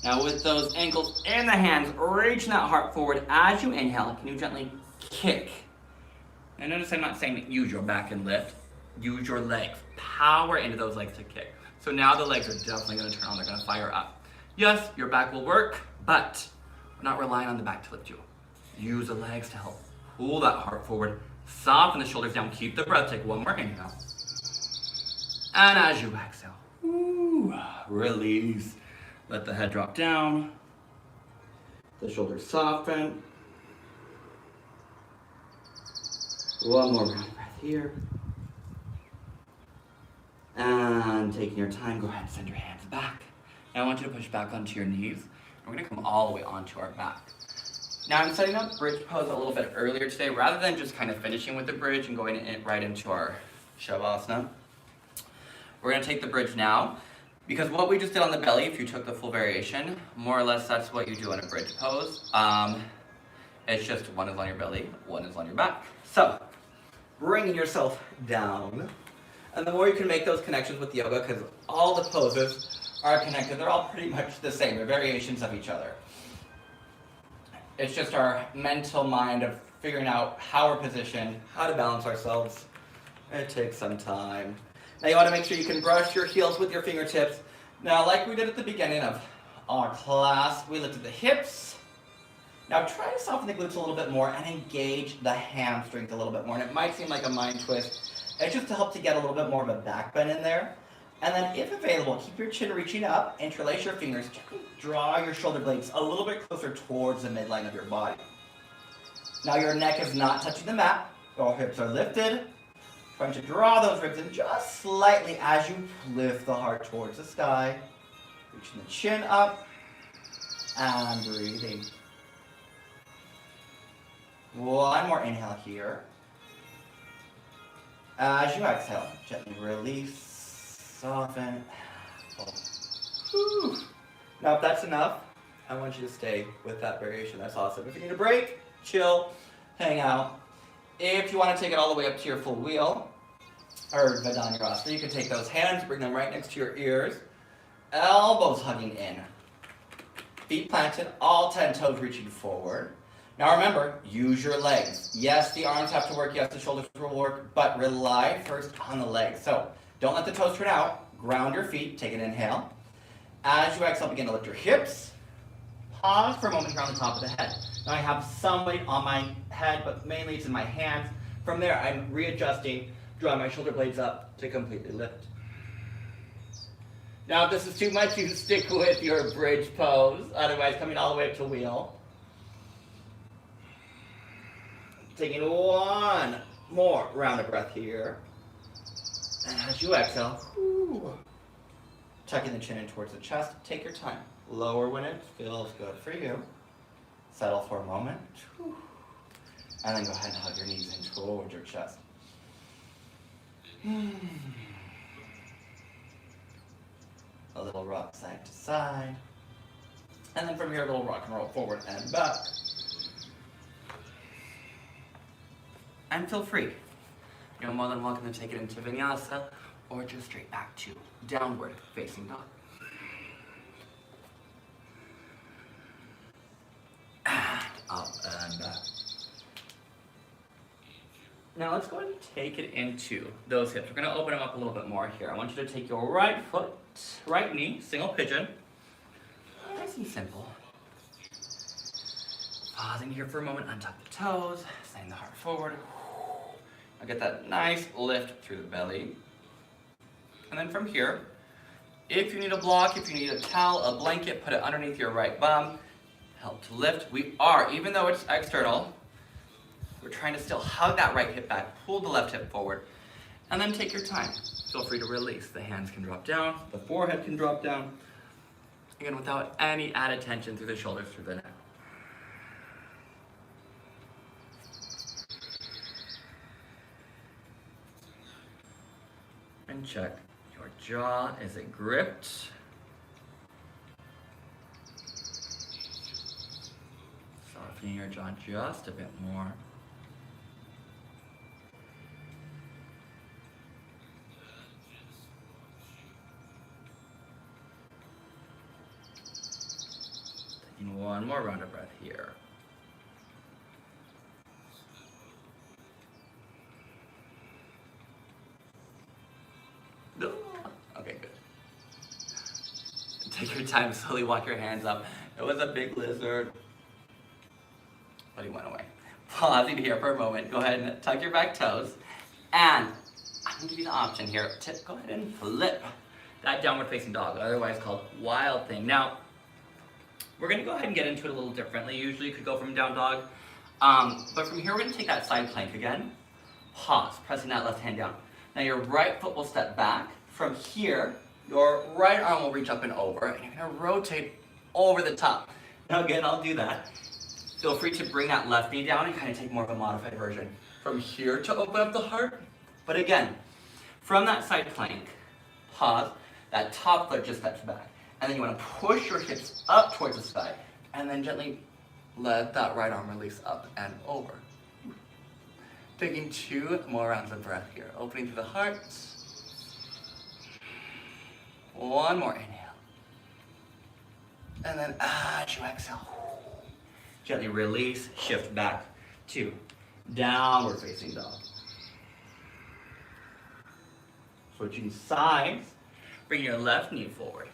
Now with those ankles and the hands, reaching that heart forward as you inhale, can you gently kick? And notice I'm not saying use your back and lift, use your legs. Power into those legs to kick. So now the legs are definitely gonna turn on, they're gonna fire up. Yes, your back will work, but we're not relying on the back to lift you. Use the legs to help pull that heart forward, soften the shoulders down, keep the breath, take one more inhale. And as you exhale, woo, release. Let the head drop down, the shoulders soften. One more round breath here. And taking your time, go ahead and send your hands back. Now I want you to push back onto your knees. We're gonna come all the way onto our back. Now I'm setting up bridge pose a little bit earlier today, rather than just kind of finishing with the bridge and going right into our Shavasana. We're gonna take the bridge now, because what we just did on the belly, if you took the full variation, more or less that's what you do in a bridge pose. It's just one is on your belly, one is on your back. So, bringing yourself down. And the more you can make those connections with yoga, because all the poses are connected, they're all pretty much the same, they're variations of each other. It's just our mental mind of figuring out how we're positioned, how to balance ourselves. It takes some time. Now you want to make sure you can brush your heels with your fingertips. Now, like we did at the beginning of our class, we lifted the hips. Now try to soften the glutes a little bit more and engage the hamstrings a little bit more. And it might seem like a mind twist. It's just to help to get a little bit more of a back bend in there. And then if available, keep your chin reaching up, interlace your fingers, gently draw your shoulder blades a little bit closer towards the midline of your body. Now your neck is not touching the mat, your hips are lifted. Trying to draw those ribs in just slightly as you lift the heart towards the sky. Reaching the chin up and breathing. One more inhale here. As you exhale, gently release, soften, pull. Whew. Now if that's enough, I want you to stay with that variation. That's awesome. If you need a break, chill, hang out. If you want to take it all the way up to your full wheel, or Dhanurasana, you can take those hands, bring them right next to your ears, elbows hugging in, feet planted, all 10 toes reaching forward. Now remember, use your legs. Yes, the arms have to work, yes, the shoulders will work, but rely first on the legs. So don't let the toes turn out, ground your feet, take an inhale. As you exhale, begin to lift your hips. Pause for a moment here on the top of the head. Now I have some weight on my head, but mainly it's in my hands. From there, I'm readjusting, drawing my shoulder blades up to completely lift. Now if this is too much, you can stick with your bridge pose, otherwise coming all the way up to wheel. Taking one more round of breath here. And as you exhale, whoo, tucking the chin in towards the chest, take your time. Lower when it feels good for you. Settle for a moment. Whew. And then go ahead and hug your knees in towards your chest. A little rock side to side. And then from here, a little rock and roll forward and back. And feel free. You're more than welcome to take it into vinyasa or just straight back to downward facing dog. And up and back. Now let's go ahead and take it into those hips. We're gonna open them up a little bit more here. I want you to take your right foot, right knee, single pigeon. Nice and simple. Pausing here for a moment, untuck the toes, send the heart forward. I'll get that nice lift through the belly. And then from here, if you need a block, if you need a towel, a blanket, put it underneath your right bum. Help to lift. We are, even though it's external, we're trying to still hug that right hip back, pull the left hip forward, and then take your time. Feel free to release. The hands can drop down, the forehead can drop down. Again, without any added tension through the shoulders, through the neck. And check your jaw. Is it gripped? Softening your jaw just a bit more. Taking one more round of breath here. Okay, good. Take your time, slowly walk your hands up. It was a big lizard, but he went away. Pausing here for a moment. Go ahead and tuck your back toes. And I'm gonna give you the option here to go ahead and flip that downward facing dog, otherwise called wild thing. Now, we're gonna go ahead and get into it a little differently. Usually you could go from down dog. But from here, we're gonna take that side plank again. Pause, pressing that left hand down. Now your right foot will step back. From here, your right arm will reach up and over, and you're gonna rotate over the top. Now again, I'll do that. Feel free to bring that left knee down and kind of take more of a modified version. From here to open up the heart. But again, from that side plank, pause, that top foot just steps back. And then you wanna push your hips up towards the sky, and then gently let that right arm release up and over. Taking 2 more rounds of breath here. Opening through the heart. One more inhale. And then as you exhale, gently release, shift back to downward facing dog. Switching sides, bring your left knee forward.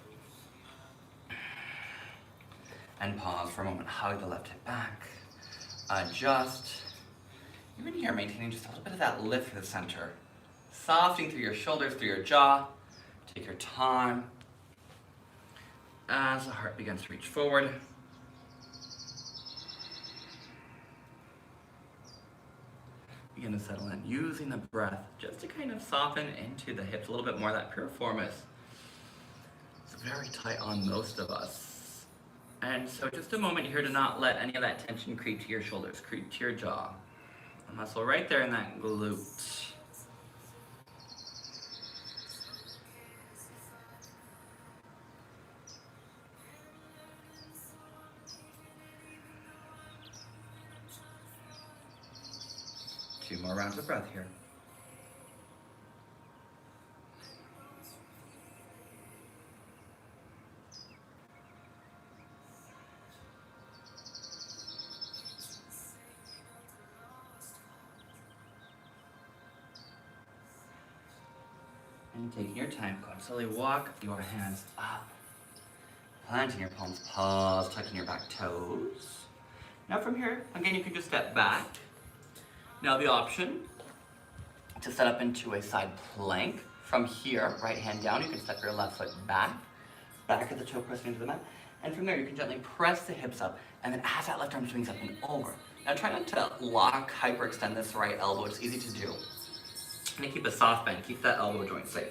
And pause for a moment, hug the left hip back. Adjust. Even here, maintaining just a little bit of that lift through the center. Softening through your shoulders, through your jaw. Take your time. As the heart begins to reach forward. Begin to settle in, using the breath just to kind of soften into the hips a little bit more. That piriformis is very tight on most of us. And so just a moment here to not let any of that tension creep to your shoulders, creep to your jaw. A muscle right there in that glute. Two more rounds of breath here. And taking your time, go and slowly walk your hands up. Planting your palms, pause, tucking your back toes. Now from here, again, you can just step back. Now the option to set up into a side plank. From here, right hand down, you can step your left foot back of the toe pressing into the mat. And from there, you can gently press the hips up, and then as that left arm swings up and over. Now try not to lock, hyperextend this right elbow, it's easy to do. And keep a soft bend, keep that elbow joint safe.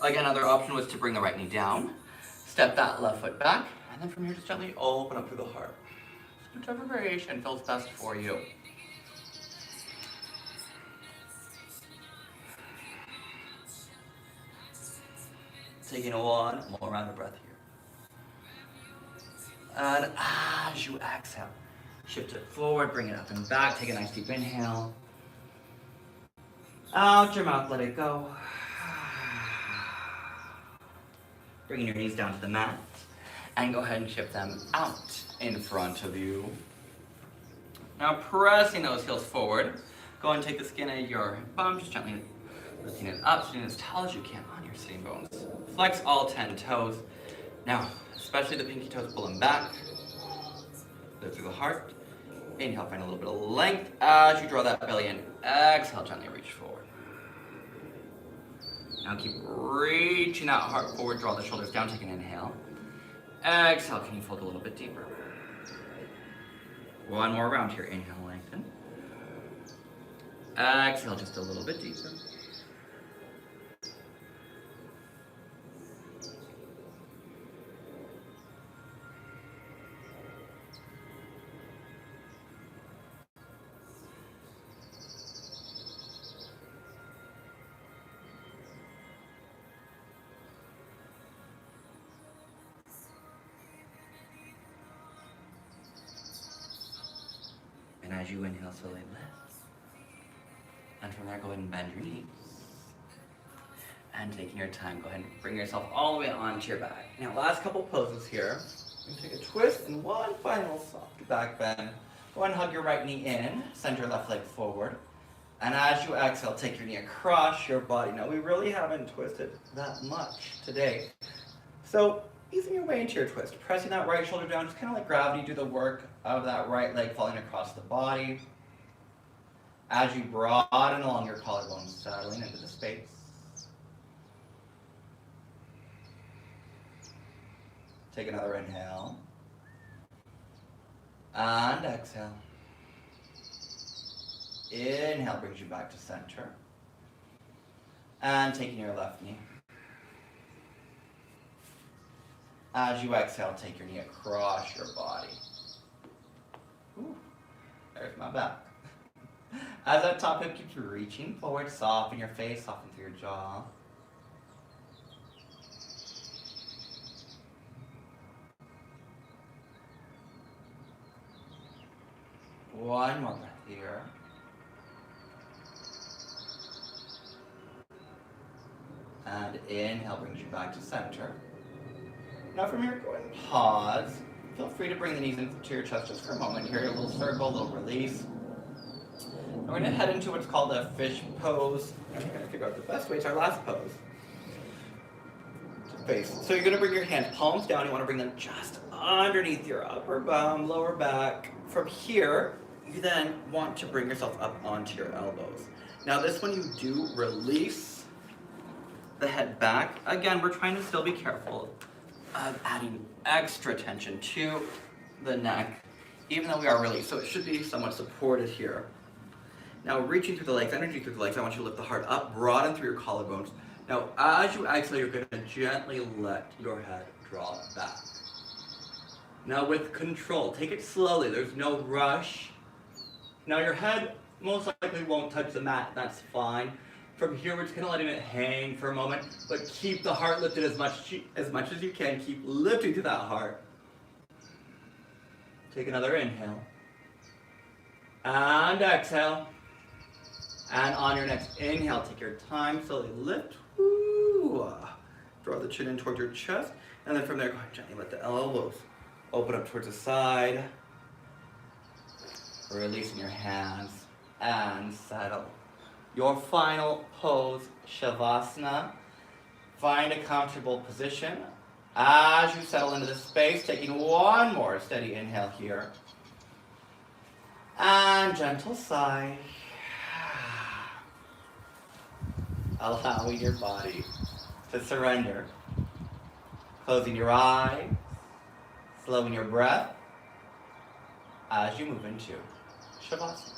Again, another option was to bring the right knee down, step that left foot back, and then from here, just gently open up through the heart. Whichever variation feels best for you. Taking one more round of breath here. And as you exhale, shift it forward, bring it up and back. Take a nice deep inhale. Out your mouth, let it go. Bringing your knees down to the mat. And go ahead and shift them out in front of you. Now pressing those heels forward. Go ahead and take the skin of your bum, just gently lifting it up, sitting as tall as you can on your sitting bones. Flex all 10 toes. Now, especially the pinky toes, pull them back. Lift through the heart. Inhale, find a little bit of length as you draw that belly in. Exhale, gently reach forward. Now keep reaching that heart forward, draw the shoulders down, take an inhale. Exhale, can you fold a little bit deeper? One more round here, inhale, lengthen. Exhale, just a little bit deeper. And as you inhale, slowly lift. And from there, go ahead and bend your knees. And taking your time, go ahead and bring yourself all the way onto your back. Now, last couple poses here. You're gonna take a twist and one final soft back bend. Go ahead and hug your right knee in, send your left leg forward. And as you exhale, take your knee across your body. Now, we really haven't twisted that much today. So, easing your way into your twist, pressing that right shoulder down, just kind of like gravity, do the work of that right leg falling across the body. As you broaden along your collarbones, settling into the space. Take another inhale. And exhale. Inhale brings you back to center. And taking your left knee. As you exhale, take your knee across your body. Ooh, there's my back. As that top hip keeps reaching forward, soften your face, soften through your jaw. One more breath here. And inhale brings you back to center. Now from here, go ahead and pause. Feel free to bring the knees into your chest just for a moment here. A little circle, a little release. And we're going to head into what's called a fish pose. And we're going to figure out the best way to our last pose. Face. So you're going to bring your hands palms down. You want to bring them just underneath your upper bum, lower back. From here, you then want to bring yourself up onto your elbows. Now this one you do release the head back. Again, we're trying to still be careful of adding extra tension to the neck, even though we are released. So it should be somewhat supported here. Now reaching through the legs, energy through the legs, I want you to lift the heart up, broaden through your collarbones. Now as you exhale, you're going to gently let your head draw back. Now with control, take it slowly, there's no rush. Now your head most likely won't touch the mat, that's fine. From here, we're just kind of letting it hang for a moment, but keep the heart lifted as much as you can. Keep lifting to that heart. Take another inhale. And exhale. And on your next inhale, take your time, slowly lift. Woo. Draw the chin in towards your chest. And then from there, go ahead and gently let the elbows open up towards the side. Releasing your hands and settle. Your final pose, Shavasana. Find a comfortable position. As you settle into the space, taking one more steady inhale here. And gentle sigh. Allowing your body to surrender. Closing your eyes, slowing your breath as you move into Shavasana.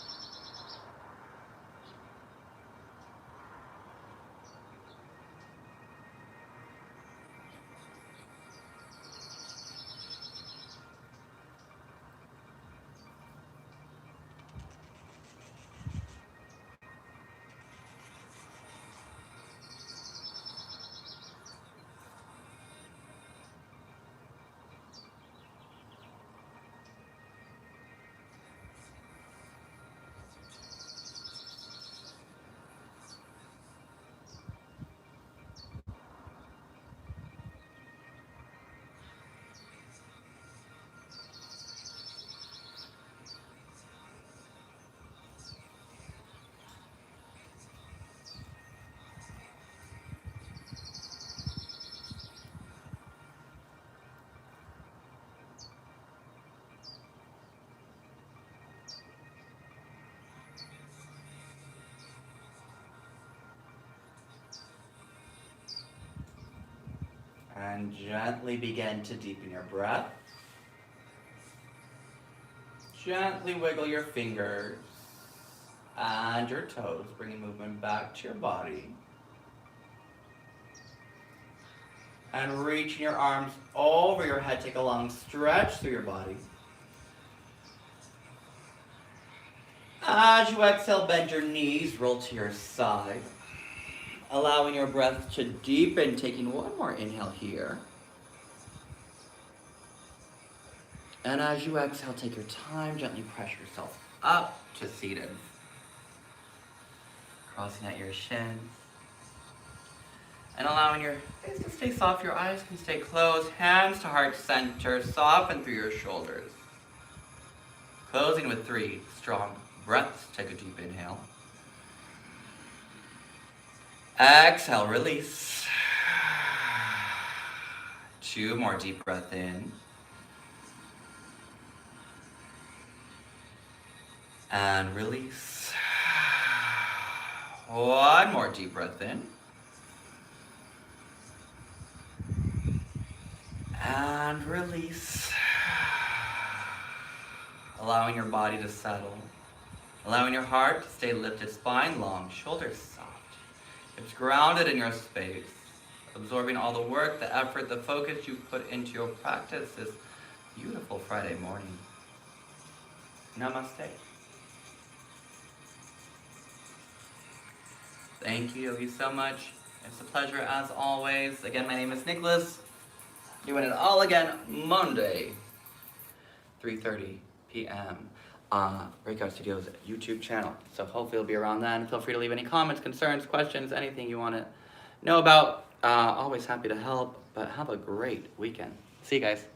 And gently begin to deepen your breath. Gently wiggle your fingers and your toes, bringing movement back to your body. And reaching your arms over your head, take a long stretch through your body. As you exhale, bend your knees, roll to your side. Allowing your breath to deepen, taking one more inhale here. And as you exhale, take your time, gently press yourself up to seated. Crossing out your shins. And allowing your face to stay soft, your eyes can stay closed, hands to heart center, soften through your shoulders. Closing with 3 strong breaths. Take a deep inhale. Exhale, release. 2 more deep breath in. And release. 1 more deep breath in. And release. Allowing your body to settle. Allowing your heart to stay lifted, spine long, shoulders soft. Hips grounded in your space. Absorbing all the work, the effort, the focus you put into your practice this beautiful Friday morning. Namaste. Thank you, Yogi, so much. It's a pleasure as always. Again, my name is Nicholas. Doing it all again Monday, 3:30 p.m. on BreakOut Studios YouTube channel. So hopefully you'll be around then. Feel free to leave any comments, concerns, questions, anything you want to know about. Always happy to help, but have a great weekend. See you guys.